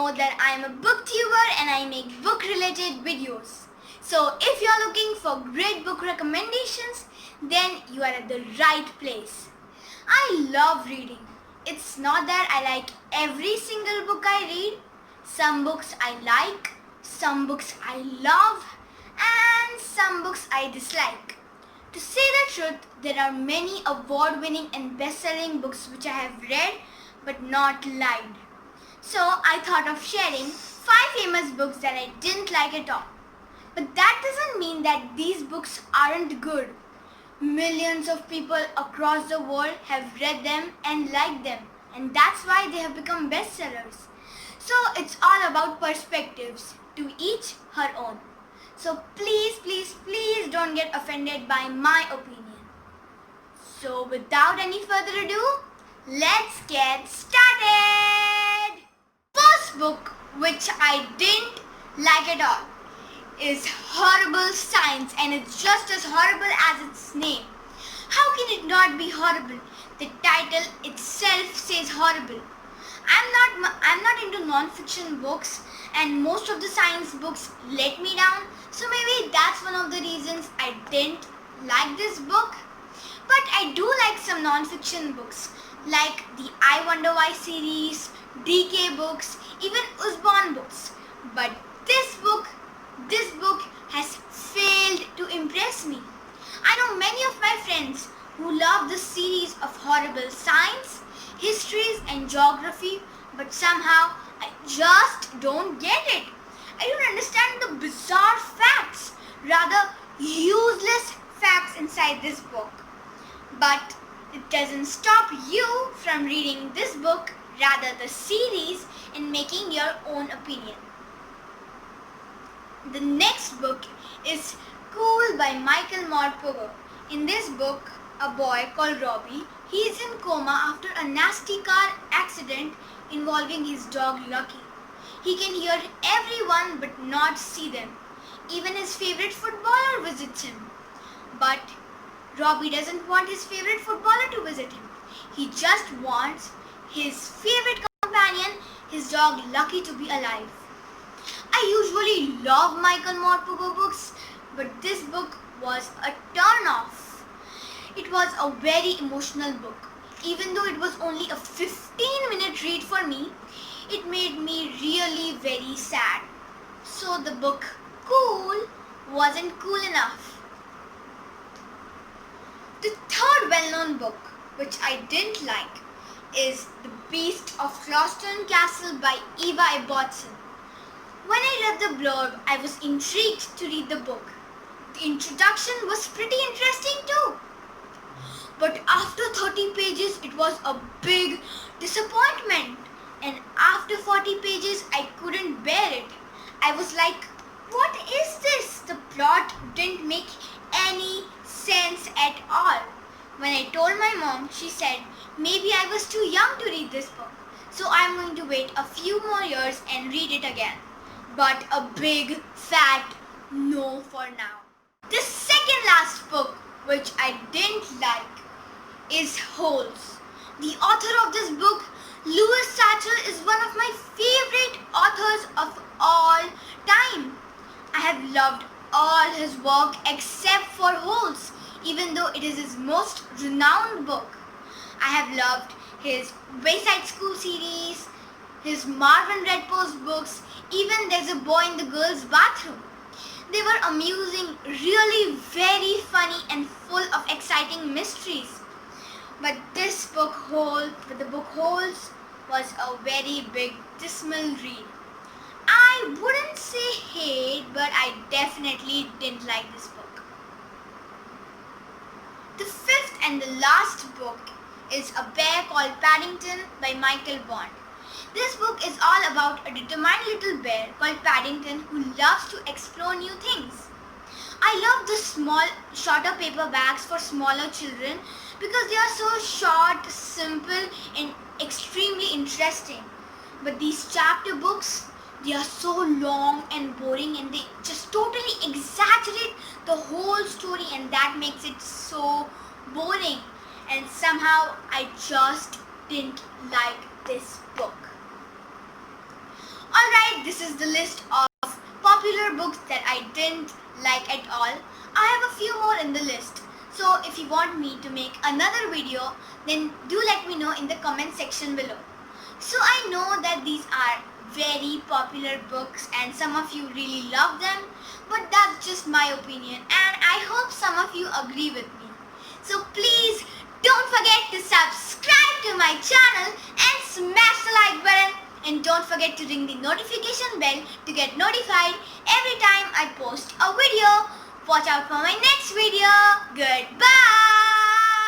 know that I am a booktuber and I make book related videos. So if you are looking for great book recommendations, then you are at the right place. I love reading. It's not that I like every single book I read. Some books I like, some books I love, and some books I dislike. To say the truth, there are many award-winning and best-selling books which I have read but not liked. So I thought of sharing 5 famous books that I didn't like at all. But that doesn't mean that these books aren't good. Millions of people across the world have read them and liked them, and that's why they have become bestsellers. So it's all about perspectives, to each her own. So please don't get offended by my opinion. So without any further ado, let's get started! First book which I didn't like at all is Horrible Science, and it's just as horrible as its name. How can it not be horrible? The title itself says horrible. I'm not into non-fiction books, and most of the science books let me down, so maybe that's one of the reasons I didn't like this book. But I do like some non-fiction books like the I Wonder Why series, DK books, even Usborne books. But this book has failed to impress me. I know many of my friends who love the series of horrible science, histories and geography, but somehow I just don't get it. I don't understand the bizarre facts, rather useless facts inside this book. But it doesn't stop you from reading this book, rather the series, and making your own opinion. The next book is Cool by Michael Morpurgo. In this book, a boy called Robbie, he is in coma after a nasty car accident involving his dog Lucky. He can hear everyone but not see them. Even his favorite footballer visits him. But Robbie doesn't want his favorite footballer to visit him. He just wants his favorite companion, his dog Lucky, to be alive. I usually love Michael Morpurgo books, but this book was a turn-off. It was a very emotional book. Even though it was only a 15-minute read for me, it made me really very sad. So the book Cool wasn't cool enough. The third well-known book, which I didn't like, is The Beast of Clouston Castle by Eva Ibbotson. When I read the blurb, I was intrigued to read the book. The introduction was pretty interesting too. But after 30 pages, it was a big disappointment. And after 40 pages, I couldn't bear it. I was like, what is this? The plot didn't make any sense at all. When I told my mom, she said, maybe I was too young to read this book. So I'm going to wait a few more years and read it again. But a big fat no for now. The second last book which I didn't like is Holes. The author of this book, Louis Satchel, is one of my favorite authors of all time. I have loved all his work except for Holes, even though it is his most renowned book. I have loved his Wayside School series, his Marvin Redpost books, even There's a Boy in the Girl's Bathroom. They were amusing, really very funny and full of exciting mysteries. But this book, Holes, was a very big dismal read. I wouldn't say hate, but I definitely didn't like this book. The fifth and the last book is A Bear Called Paddington by Michael Bond. This book is all about a determined little bear called Paddington who loves to explore new things. I love the small, shorter paperbacks for smaller children because they are so short, simple and extremely interesting. But these chapter books, they are so long and boring, and they just totally exaggerate the whole story, and that makes it so boring. And somehow I just didn't like this book. Alright, this is the list of popular books that I didn't like at all. I have a few more in the list. So if you want me to make another video, then do let me know in the comment section below. So I know that these are very popular books and some of you really love them, but that's just my opinion and I hope some of you agree with me. So please don't forget to subscribe to my channel and smash the like button. And don't forget to ring the notification bell to get notified every time I post a video. Watch out for my next video. Goodbye.